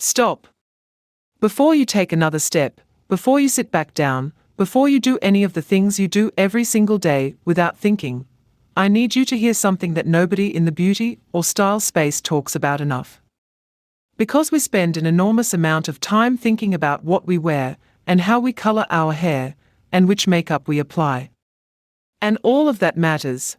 Stop. Before you take another step, before you sit back down, before you do any of the things you do every single day without thinking, I need you to hear something that nobody in the beauty or style space talks about enough. Because we spend an enormous amount of time thinking about what we wear, and how we color our hair, and which makeup we apply. And all of that matters.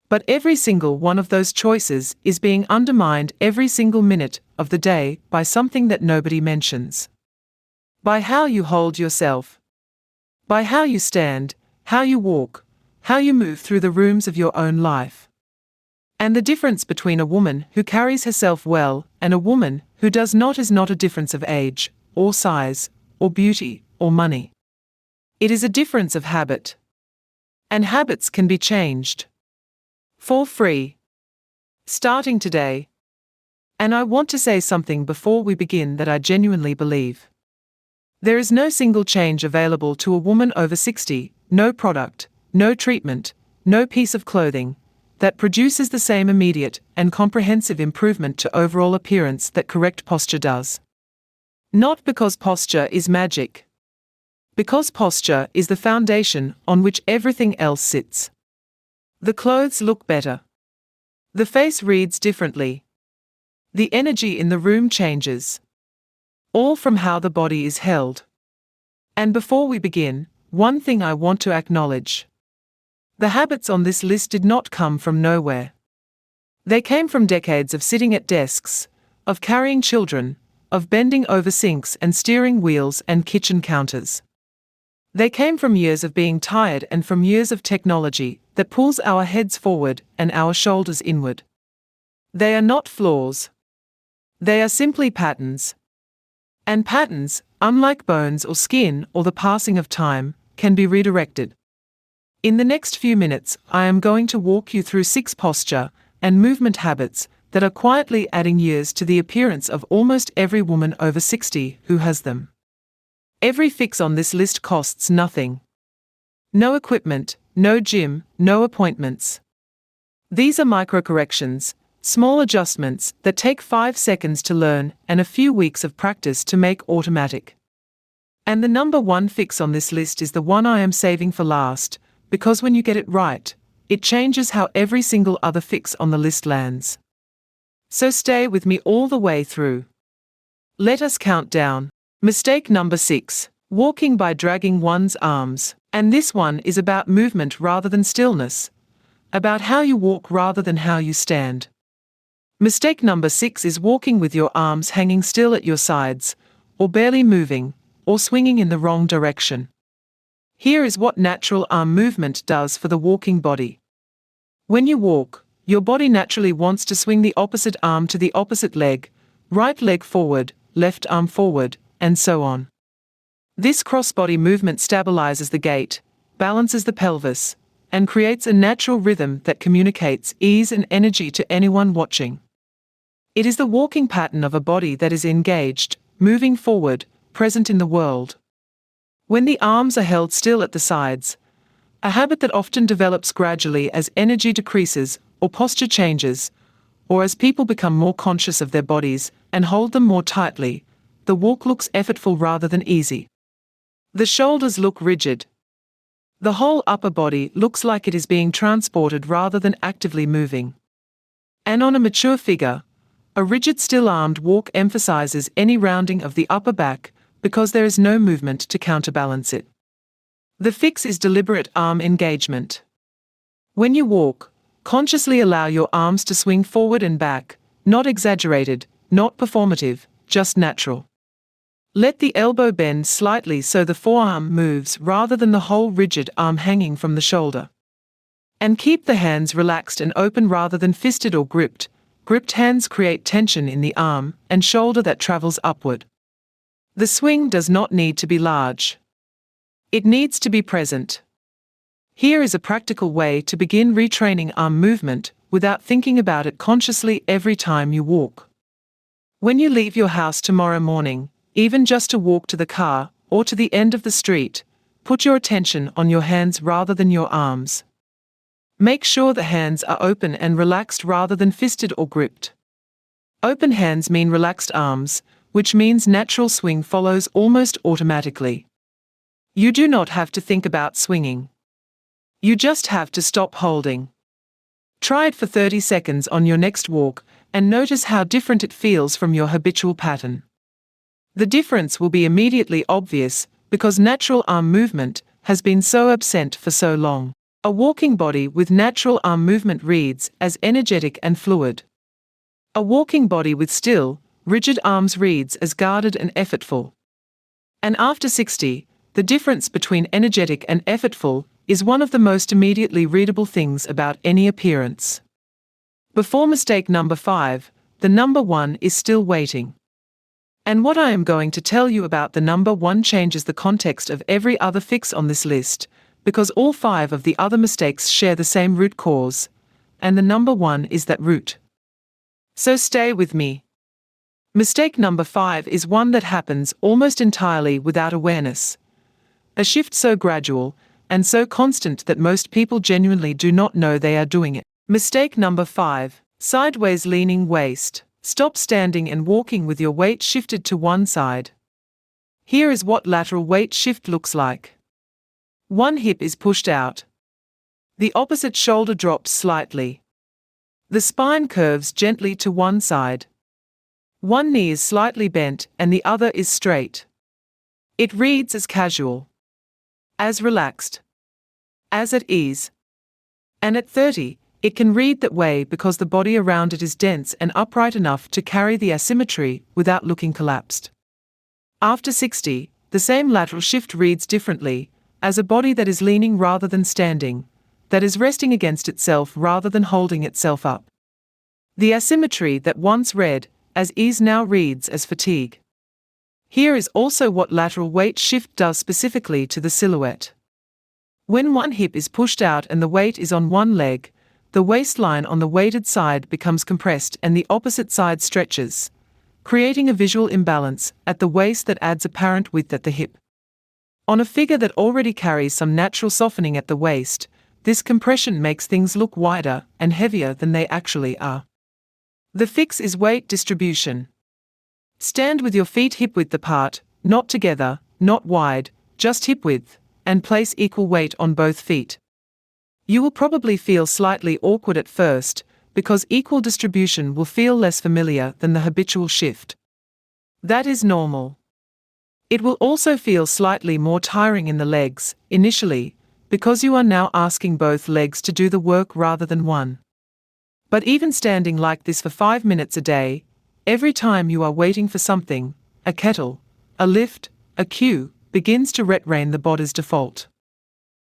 But every single one of those choices is being undermined every single minute of the day by something that nobody mentions. By how you hold yourself. By how you stand, how you walk, how you move through the rooms of your own life. And the difference between a woman who carries herself well and a woman who does not is not a difference of age, or size, or beauty, or money. It is a difference of habit. And habits can be changed. For free. Starting today. And I want to say something before we begin that I genuinely believe. There is no single change available to a woman over 60, no product, no treatment, no piece of clothing, that produces the same immediate and comprehensive improvement to overall appearance that correct posture does. Not because posture is magic. Because posture is the foundation on which everything else sits. The clothes look better. The face reads differently. The energy in the room changes. All from how the body is held. And before we begin, one thing I want to acknowledge. The habits on this list did not come from nowhere. They came from decades of sitting at desks, of carrying children, of bending over sinks and steering wheels and kitchen counters. They came from years of being tired and from years of technology that pulls our heads forward and our shoulders inward. They are not flaws. They are simply patterns. And patterns, unlike bones or skin or the passing of time, can be redirected. In the next few minutes, I am going to walk you through 6 posture and movement habits that are quietly adding years to the appearance of almost every woman over 60 who has them. Every fix on this list costs nothing. No equipment, no gym, no appointments. These are micro-corrections, small adjustments that take 5 seconds to learn and a few weeks of practice to make automatic. And the number 1 fix on this list is the one I am saving for last, because when you get it right, it changes how every single other fix on the list lands. So stay with me all the way through. Let us count down. Mistake number 6. Walking by dragging one's arms. And this one is about movement rather than stillness. About how you walk rather than how you stand. Mistake number 6 is walking with your arms hanging still at your sides, or barely moving, or swinging in the wrong direction. Here is what natural arm movement does for the walking body. When you walk, your body naturally wants to swing the opposite arm to the opposite leg, right leg forward, left arm forward, and so on. This cross-body movement stabilizes the gait, balances the pelvis, and creates a natural rhythm that communicates ease and energy to anyone watching. It is the walking pattern of a body that is engaged, moving forward, present in the world. When the arms are held still at the sides, a habit that often develops gradually as energy decreases or posture changes, or as people become more conscious of their bodies and hold them more tightly, the walk looks effortful rather than easy. The shoulders look rigid. The whole upper body looks like it is being transported rather than actively moving. And on a mature figure, a rigid still-armed walk emphasizes any rounding of the upper back because there is no movement to counterbalance it. The fix is deliberate arm engagement. When you walk, consciously allow your arms to swing forward and back, not exaggerated, not performative, just natural. Let the elbow bend slightly so the forearm moves rather than the whole rigid arm hanging from the shoulder. And keep the hands relaxed and open rather than fisted or gripped. Gripped hands create tension in the arm and shoulder that travels upward. The swing does not need to be large. It needs to be present. Here is a practical way to begin retraining arm movement without thinking about it consciously every time you walk. When you leave your house tomorrow morning, even just to walk to the car or to the end of the street, put your attention on your hands rather than your arms. Make sure the hands are open and relaxed rather than fisted or gripped. Open hands mean relaxed arms, which means natural swing follows almost automatically. You do not have to think about swinging. You just have to stop holding. Try it for 30 seconds on your next walk and notice how different it feels from your habitual pattern. The difference will be immediately obvious because natural arm movement has been so absent for so long. A walking body with natural arm movement reads as energetic and fluid. A walking body with still, rigid arms reads as guarded and effortful. And after 60, the difference between energetic and effortful is one of the most immediately readable things about any appearance. Before mistake number 5, the number 1 is still waiting. And what I am going to tell you about the number 1 changes the context of every other fix on this list, because all 5 of the other mistakes share the same root cause, and the number 1 is that root. So stay with me. Mistake number 5 is one that happens almost entirely without awareness. A shift so gradual and so constant that most people genuinely do not know they are doing it. Mistake number 5, sideways leaning waist. Stop standing and walking with your weight shifted to one side. Here is what lateral weight shift looks like. One hip is pushed out. The opposite shoulder drops slightly. The spine curves gently to one side. One knee is slightly bent and the other is straight. It reads as casual, as relaxed, as at ease. And at 30, it can read that way because the body around it is dense and upright enough to carry the asymmetry without looking collapsed. After 60, the same lateral shift reads differently, as a body that is leaning rather than standing, that is resting against itself rather than holding itself up. The asymmetry that once read as ease now reads as fatigue. Here is also what lateral weight shift does specifically to the silhouette. When one hip is pushed out and the weight is on one leg, the waistline on the weighted side becomes compressed and the opposite side stretches, creating a visual imbalance at the waist that adds apparent width at the hip. On a figure that already carries some natural softening at the waist, this compression makes things look wider and heavier than they actually are. The fix is weight distribution. Stand with your feet hip width apart, not together, not wide, just hip width, and place equal weight on both feet. You will probably feel slightly awkward at first, because equal distribution will feel less familiar than the habitual shift. That is normal. It will also feel slightly more tiring in the legs, initially, because you are now asking both legs to do the work rather than one. But even standing like this for 5 minutes a day, every time you are waiting for something, a kettle, a lift, a queue, begins to retrain the body's default.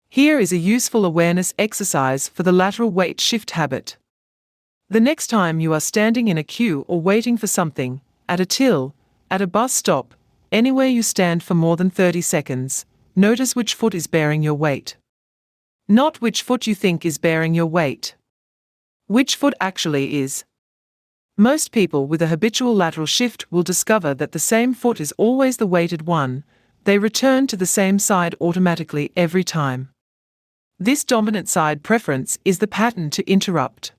Here is a useful awareness exercise for the lateral weight shift habit. The next time you are standing in a queue or waiting for something, at a till, at a bus stop, anywhere you stand for more than 30 seconds, notice which foot is bearing your weight. Not which foot you think is bearing your weight. Which foot actually is. Most people with a habitual lateral shift will discover that the same foot is always the weighted one. They return to the same side automatically every time. This dominant side preference is the pattern to interrupt.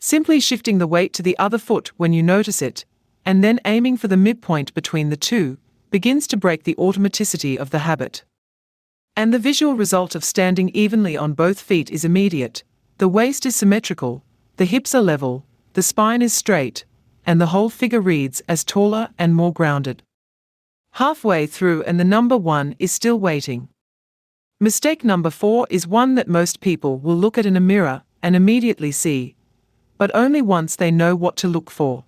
Simply shifting the weight to the other foot when you notice it, and then aiming for the midpoint between the two, begins to break the automaticity of the habit. And the visual result of standing evenly on both feet is immediate. The waist is symmetrical, the hips are level, the spine is straight, and the whole figure reads as taller and more grounded. Halfway through and the number 1 is still waiting. Mistake number 4 is one that most people will look at in a mirror and immediately see, but only once they know what to look for.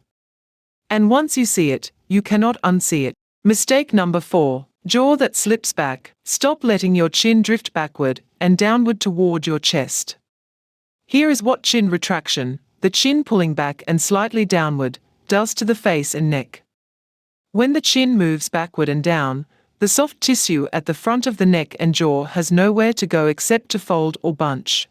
And once you see it, you cannot unsee it. Mistake number 4, jaw that slips back. Stop letting your chin drift backward and downward toward your chest. Here is what chin retraction, the chin pulling back and slightly downward, does to the face and neck. When the chin moves backward and down, the soft tissue at the front of the neck and jaw has nowhere to go except to fold or bunch.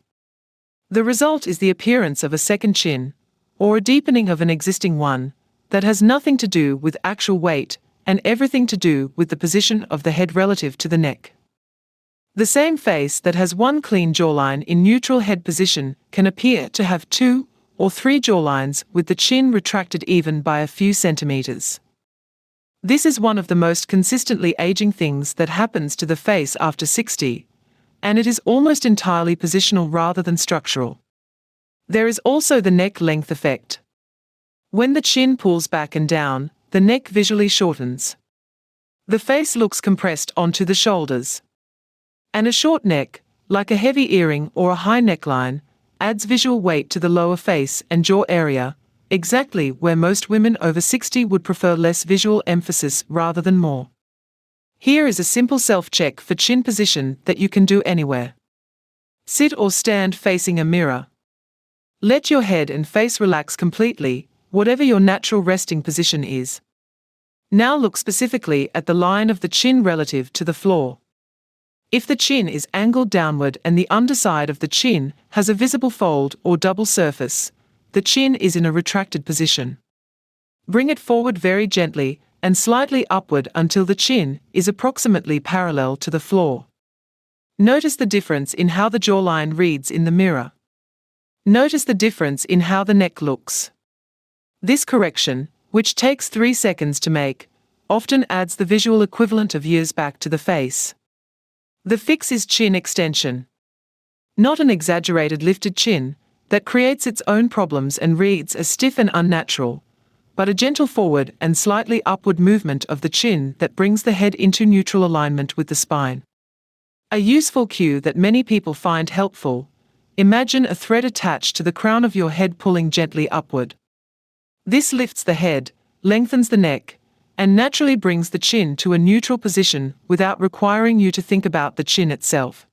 The result is the appearance of a second chin, or a deepening of an existing one, that has nothing to do with actual weight and everything to do with the position of the head relative to the neck. The same face that has one clean jawline in neutral head position can appear to have 2 or 3 jawlines with the chin retracted even by a few centimeters. This is one of the most consistently aging things that happens to the face after 60, and it is almost entirely positional rather than structural. There is also the neck length effect. When the chin pulls back and down, the neck visually shortens. The face looks compressed onto the shoulders. And a short neck, like a heavy earring or a high neckline, adds visual weight to the lower face and jaw area, exactly where most women over 60 would prefer less visual emphasis rather than more. Here is a simple self-check for chin position that you can do anywhere. Sit or stand facing a mirror. Let your head and face relax completely, whatever your natural resting position is. Now look specifically at the line of the chin relative to the floor. If the chin is angled downward and the underside of the chin has a visible fold or double surface, the chin is in a retracted position. Bring it forward very gently and slightly upward until the chin is approximately parallel to the floor. Notice the difference in how the jawline reads in the mirror. Notice the difference in how the neck looks. This correction, which takes 3 seconds to make, often adds the visual equivalent of years back to the face. The fix is chin extension. Not an exaggerated lifted chin that creates its own problems and reads as stiff and unnatural, but a gentle forward and slightly upward movement of the chin that brings the head into neutral alignment with the spine. A useful cue that many people find helpful: imagine a thread attached to the crown of your head pulling gently upward. This lifts the head, lengthens the neck, and naturally brings the chin to a neutral position without requiring you to think about the chin itself.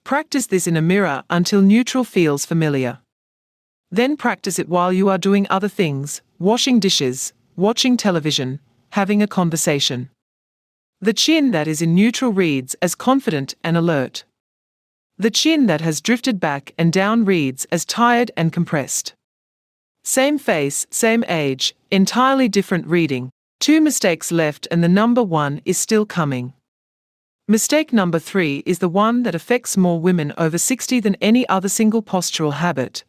Practice this in a mirror until neutral feels familiar. Then practice it while you are doing other things: washing dishes, watching television, having a conversation. The chin that is in neutral reads as confident and alert. The chin that has drifted back and down reads as tired and compressed. Same face, same age, entirely different reading. 2 mistakes left and the number 1 is still coming. Mistake number 3 is the one that affects more women over 60 than any other single postural habit,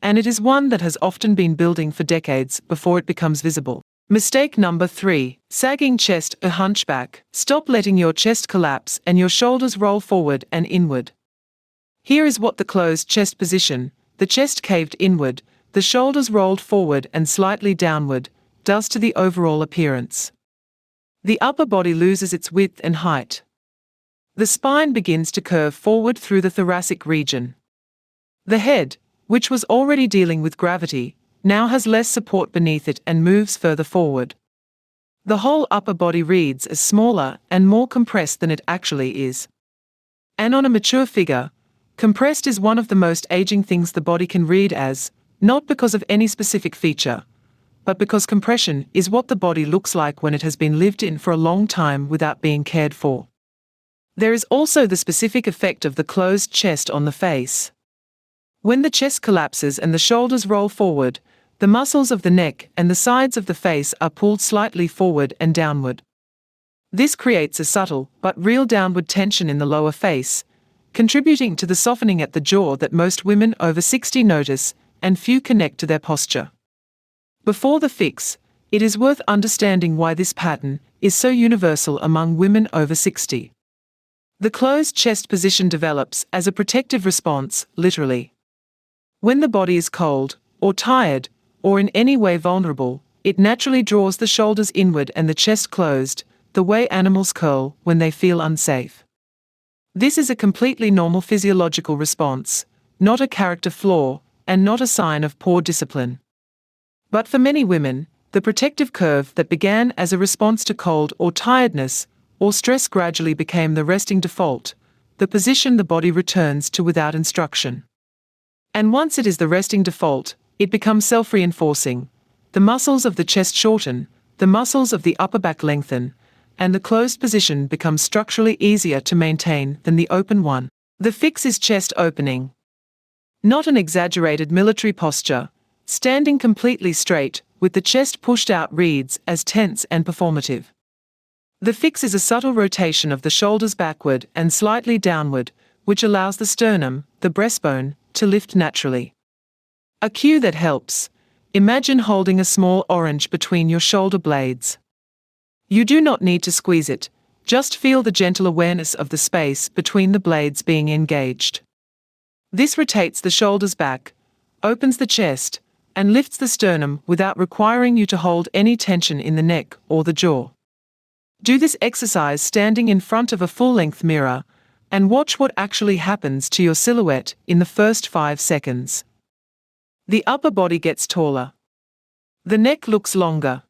and it is one that has often been building for decades before it becomes visible. Mistake number 3, sagging chest or hunchback. Stop letting your chest collapse and your shoulders roll forward and inward. Here is what the closed chest position, the chest caved inward, the shoulders rolled forward and slightly downward, does to the overall appearance. The upper body loses its width and height. The spine begins to curve forward through the thoracic region. The head, which was already dealing with gravity, now has less support beneath it and moves further forward. The whole upper body reads as smaller and more compressed than it actually is. And on a mature figure, compressed is one of the most aging things the body can read as, not because of any specific feature, but because compression is what the body looks like when it has been lived in for a long time without being cared for. There is also the specific effect of the closed chest on the face. When the chest collapses and the shoulders roll forward, the muscles of the neck and the sides of the face are pulled slightly forward and downward. This creates a subtle but real downward tension in the lower face, contributing to the softening at the jaw that most women over 60 notice and few connect to their posture. Before the fix, it is worth understanding why this pattern is so universal among women over 60. The closed chest position develops as a protective response, literally. When the body is cold, or tired, or in any way vulnerable, it naturally draws the shoulders inward and the chest closed, the way animals curl when they feel unsafe. This is a completely normal physiological response, not a character flaw, and not a sign of poor discipline. But for many women, the protective curve that began as a response to cold or tiredness or stress gradually became the resting default, the position the body returns to without instruction. And once it is the resting default, it becomes self-reinforcing. The muscles of the chest shorten, the muscles of the upper back lengthen, and the closed position becomes structurally easier to maintain than the open one. The fix is chest opening. Not an exaggerated military posture, standing completely straight, with the chest pushed out reads as tense and performative. The fix is a subtle rotation of the shoulders backward and slightly downward, which allows the sternum, the breastbone, to lift naturally. A cue that helps: imagine holding a small orange between your shoulder blades. You do not need to squeeze it, just feel the gentle awareness of the space between the blades being engaged. This rotates the shoulders back, opens the chest, and lifts the sternum without requiring you to hold any tension in the neck or the jaw. Do this exercise standing in front of a full-length mirror, and watch what actually happens to your silhouette in the first 5 seconds. The upper body gets taller. The neck looks longer.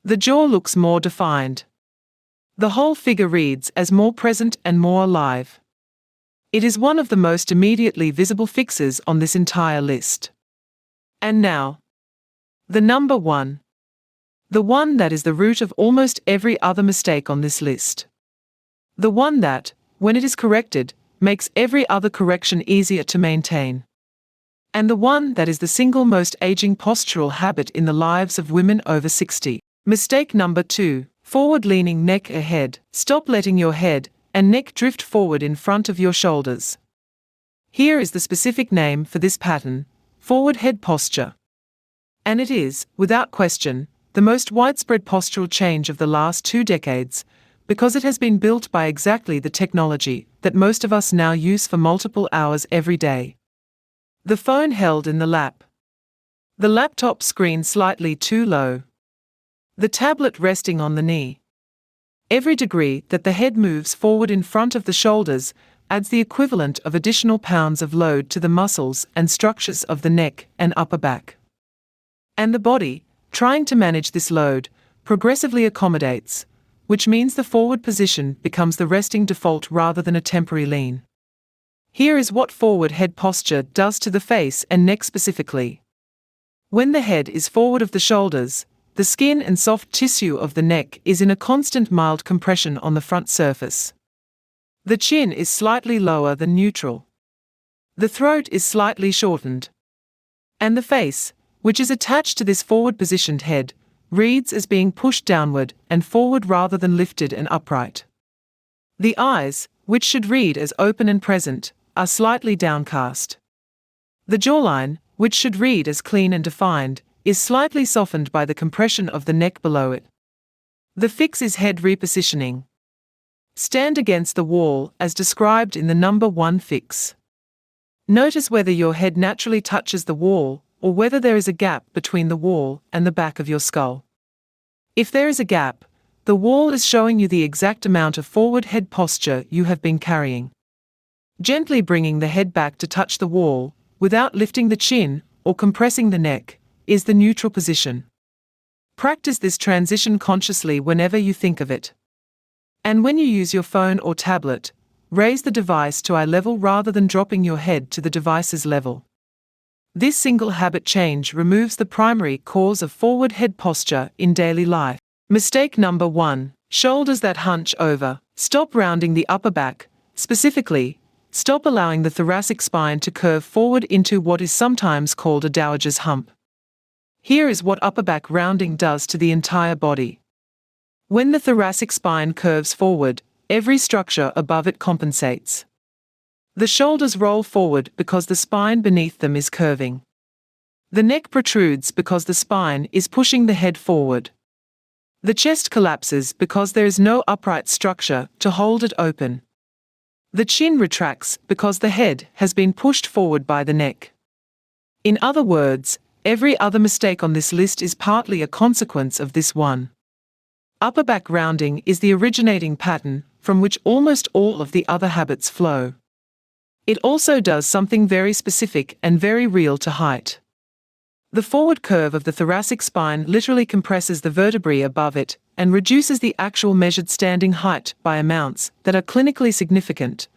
The jaw looks more defined. The whole figure reads as more present and more alive. It is one of the most immediately visible fixes on this entire list. And now, the number 1. The one that is the root of almost every other mistake on this list. The one that, when it is corrected, makes every other correction easier to maintain. And the one that is the single most aging postural habit in the lives of women over 60. Mistake number 2, forward-leaning neck ahead. Stop letting your head and neck drift forward in front of your shoulders. Here is the specific name for this pattern: forward head posture. And it is, without question, the most widespread postural change of the last 2 decades, because it has been built by exactly the technology that most of us now use for multiple hours every day. The phone held in the lap. The laptop screen slightly too low. The tablet resting on the knee. Every degree that the head moves forward in front of the shoulders adds the equivalent of additional pounds of load to the muscles and structures of the neck and upper back. And the body, trying to manage this load, progressively accommodates, which means the forward position becomes the resting default rather than a temporary lean. Here is what forward head posture does to the face and neck specifically. When the head is forward of the shoulders, the skin and soft tissue of the neck is in a constant mild compression on the front surface. The chin is slightly lower than neutral. The throat is slightly shortened. And the face, which is attached to this forward-positioned head, reads as being pushed downward and forward rather than lifted and upright. The eyes, which should read as open and present, are slightly downcast. The jawline, which should read as clean and defined, is slightly softened by the compression of the neck below it. The fix is head repositioning. Stand against the wall as described in the number 1 fix. Notice whether your head naturally touches the wall, or whether there is a gap between the wall and the back of your skull. If there is a gap, the wall is showing you the exact amount of forward head posture you have been carrying. Gently bringing the head back to touch the wall, without lifting the chin or compressing the neck, is the neutral position. Practice this transition consciously whenever you think of it. And when you use your phone or tablet, raise the device to eye level rather than dropping your head to the device's level. This single habit change removes the primary cause of forward head posture in daily life. Mistake number 1, shoulders that hunch over. Stop rounding the upper back. Specifically, stop allowing the thoracic spine to curve forward into what is sometimes called a dowager's hump. Here is what upper back rounding does to the entire body. When the thoracic spine curves forward, every structure above it compensates. The shoulders roll forward because the spine beneath them is curving. The neck protrudes because the spine is pushing the head forward. The chest collapses because there is no upright structure to hold it open. The chin retracts because the head has been pushed forward by the neck. In other words, every other mistake on this list is partly a consequence of this one. Upper back rounding is the originating pattern from which almost all of the other habits flow. It also does something very specific and very real to height. The forward curve of the thoracic spine literally compresses the vertebrae above it and reduces the actual measured standing height by amounts that are clinically significant,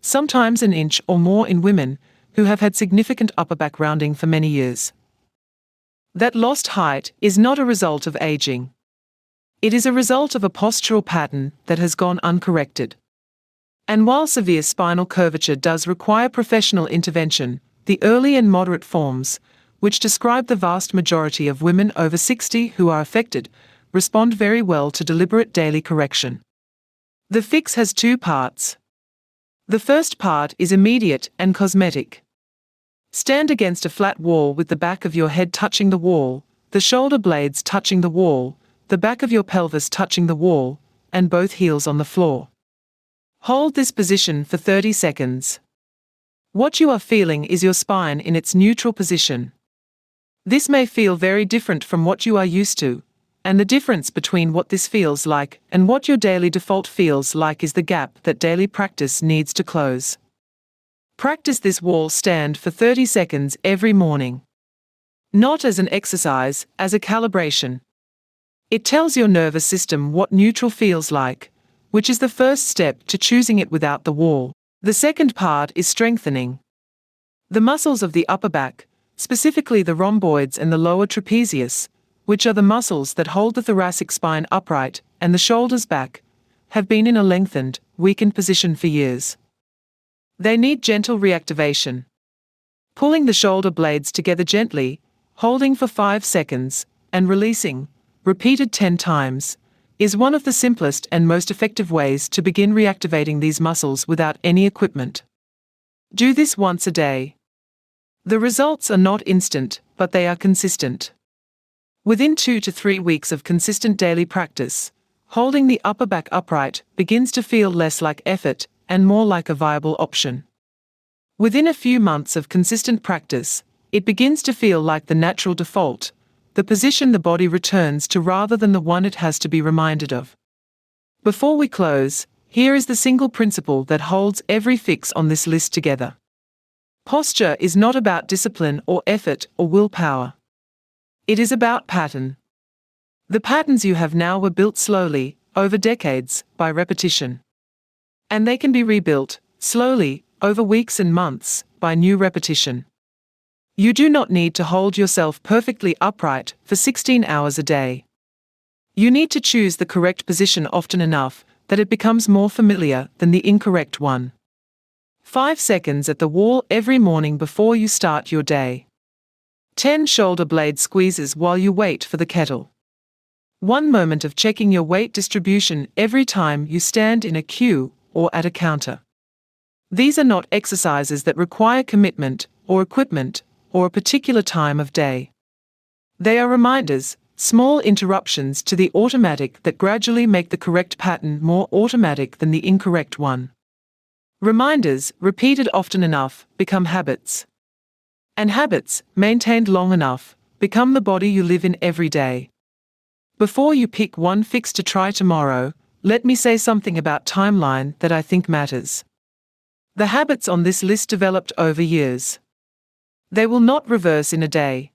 sometimes an inch or more in women who have had significant upper back rounding for many years. That lost height is not a result of aging. It is a result of a postural pattern that has gone uncorrected. And while severe spinal curvature does require professional intervention, the early and moderate forms, which describe the vast majority of women over 60 who are affected, respond very well to deliberate daily correction. The fix has 2 parts. The first part is immediate and cosmetic. Stand against a flat wall with the back of your head touching the wall, the shoulder blades touching the wall, the back of your pelvis touching the wall, and both heels on the floor. Hold this position for 30 seconds. What you are feeling is your spine in its neutral position. This may feel very different from what you are used to, and the difference between what this feels like and what your daily default feels like is the gap that daily practice needs to close. Practice this wall stand for 30 seconds every morning. Not as an exercise, as a calibration. It tells your nervous system what neutral feels like, which is the first step to choosing it without the wall. The second part is strengthening. The muscles of the upper back, specifically the rhomboids and the lower trapezius, which are the muscles that hold the thoracic spine upright and the shoulders back, have been in a lengthened, weakened position for years. They need gentle reactivation. Pulling the shoulder blades together gently, holding for 5 seconds, and releasing, repeated 10 times, is one of the simplest and most effective ways to begin reactivating these muscles without any equipment. Do this once a day. The results are not instant, but they are consistent. Within 2 to 3 weeks of consistent daily practice, holding the upper back upright begins to feel less like effort and more like a viable option. Within a few months of consistent practice, it begins to feel like the natural default, the position the body returns to rather than the one it has to be reminded of. Before we close, here is the single principle that holds every fix on this list together. Posture is not about discipline or effort or willpower. It is about pattern. The patterns you have now were built slowly, over decades, by repetition. And they can be rebuilt, slowly, over weeks and months, by new repetition. You do not need to hold yourself perfectly upright for 16 hours a day. You need to choose the correct position often enough that it becomes more familiar than the incorrect one. 5 seconds at the wall every morning before you start your day. 10 shoulder blade squeezes while you wait for the kettle. 1 moment of checking your weight distribution every time you stand in a queue or at a counter. These are not exercises that require commitment or equipment or a particular time of day. They are reminders, small interruptions to the automatic that gradually make the correct pattern more automatic than the incorrect one. Reminders, repeated often enough, become habits. And habits, maintained long enough, become the body you live in every day. Before you pick one fix to try tomorrow, let me say something about timeline that I think matters. The habits on this list developed over years. They will not reverse in a day.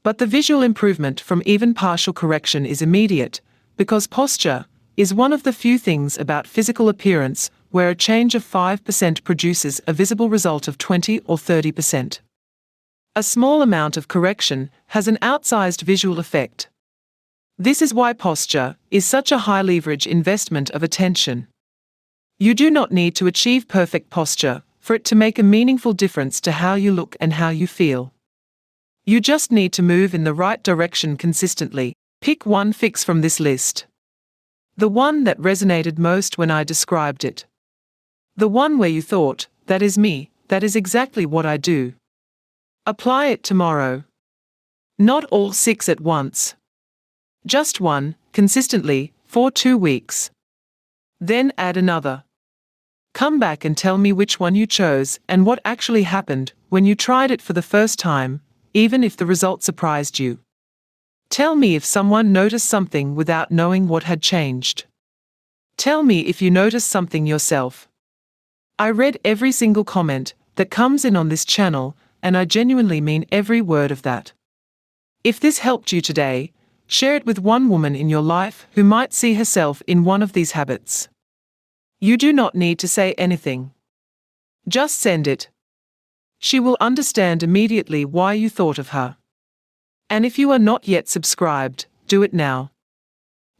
But the visual improvement from even partial correction is immediate, because posture is one of the few things about physical appearance where a change of 5% produces a visible result of 20 or 30%. A small amount of correction has an outsized visual effect. This is why posture is such a high leverage investment of attention. You do not need to achieve perfect posture for it to make a meaningful difference to how you look and how you feel. You just need to move in the right direction consistently. Pick one fix from this list. The one that resonated most when I described it. The one where you thought, that is me, that is exactly what I do. Apply it tomorrow. Not all 6 at once. Just one, consistently, for 2 weeks. Then add another. Come back and tell me which one you chose and what actually happened when you tried it for the first time, even if the result surprised you. Tell me if someone noticed something without knowing what had changed. Tell me if you noticed something yourself. I read every single comment that comes in on this channel, and I genuinely mean every word of that. If this helped you today, share it with one woman in your life who might see herself in one of these habits. You do not need to say anything. Just send it. She will understand immediately why you thought of her. And if you are not yet subscribed, do it now.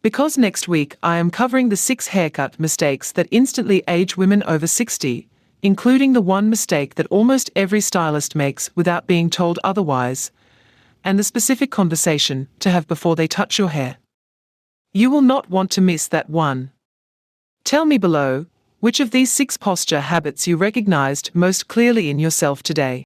Because next week I am covering the 6 haircut mistakes that instantly age women over 60, including the one mistake that almost every stylist makes without being told otherwise, and the specific conversation to have before they touch your hair. You will not want to miss that one. Tell me below which of these 6 posture habits you recognized most clearly in yourself today.